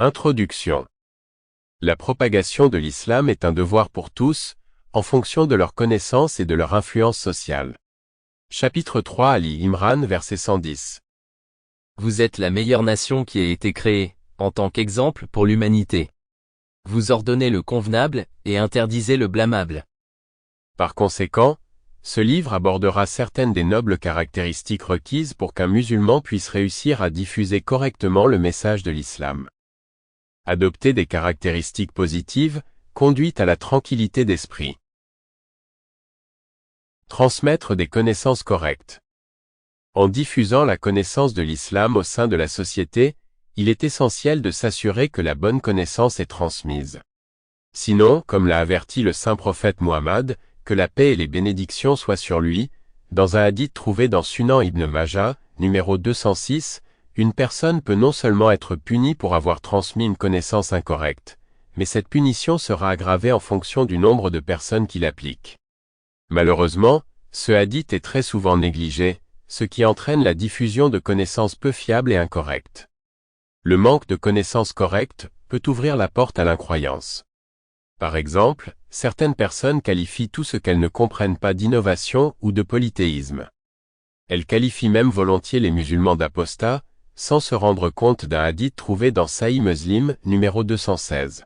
Introduction. La propagation de l'islam est un devoir pour tous, en fonction de leur connaissance et de leur influence sociale. Chapitre 3 Ali Imran verset 110. Vous êtes la meilleure nation qui ait été créée, en tant qu'exemple pour l'humanité. Vous ordonnez le convenable et interdisez le blâmable. Par conséquent, ce livre abordera certaines des nobles caractéristiques requises pour qu'un musulman puisse réussir à diffuser correctement le message de l'islam. Adopter des caractéristiques positives conduit à la tranquillité d'esprit. Transmettre des connaissances correctes. En diffusant la connaissance de l'islam au sein de la société, il est essentiel de s'assurer que la bonne connaissance est transmise. Sinon, comme l'a averti le saint prophète Muhammad, que la paix et les bénédictions soient sur lui, dans un hadith trouvé dans Sunan ibn Majah, numéro 206, une personne peut non seulement être punie pour avoir transmis une connaissance incorrecte, mais cette punition sera aggravée en fonction du nombre de personnes qui l'appliquent. Malheureusement, ce hadith est très souvent négligé, ce qui entraîne la diffusion de connaissances peu fiables et incorrectes. Le manque de connaissances correctes peut ouvrir la porte à l'incroyance. Par exemple, certaines personnes qualifient tout ce qu'elles ne comprennent pas d'innovation ou de polythéisme. Elles qualifient même volontiers les musulmans d'apostats, sans se rendre compte d'un hadith trouvé dans Sahih Muslim, numéro 216.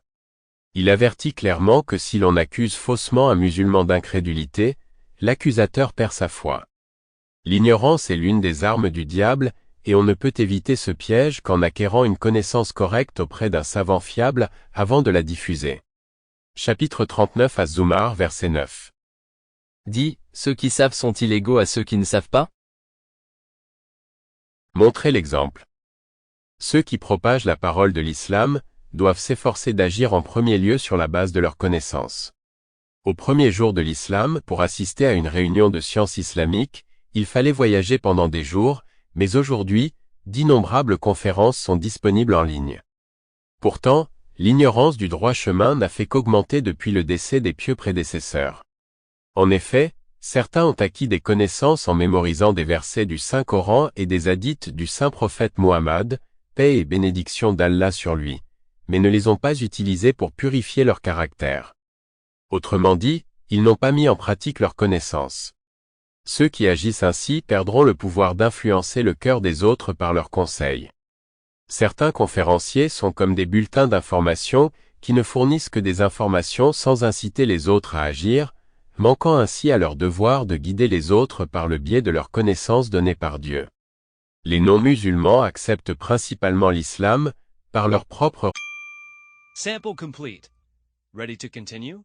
Il avertit clairement que si l'on accuse faussement un musulman d'incrédulité, l'accusateur perd sa foi. L'ignorance est l'une des armes du diable, et on ne peut éviter ce piège qu'en acquérant une connaissance correcte auprès d'un savant fiable avant de la diffuser. Chapitre 39 Az-Zumar verset 9. Dis, ceux qui savent sont-ils égaux à ceux qui ne savent pas? Montrez l'exemple. Ceux qui propagent la parole de l'islam doivent s'efforcer d'agir en premier lieu sur la base de leurs connaissances. Au premier jour de l'islam, pour assister à une réunion de sciences islamiques, il fallait voyager pendant des jours, mais aujourd'hui, d'innombrables conférences sont disponibles en ligne. Pourtant, l'ignorance du droit chemin n'a fait qu'augmenter depuis le décès des pieux prédécesseurs. En effet, certains ont acquis des connaissances en mémorisant des versets du Saint-Coran et des hadiths du saint prophète Muhammad, paix et bénédiction d'Allah sur lui, mais ne les ont pas utilisés pour purifier leur caractère. Autrement dit, ils n'ont pas mis en pratique leurs connaissances. Ceux qui agissent ainsi perdront le pouvoir d'influencer le cœur des autres par leurs conseils. Certains conférenciers sont comme des bulletins d'information qui ne fournissent que des informations sans inciter les autres à agir, manquant ainsi à leur devoir de guider les autres par le biais de leurs connaissances données par Dieu. Les non-musulmans acceptent principalement l'islam par leur propre. Sample complete. Ready to continue?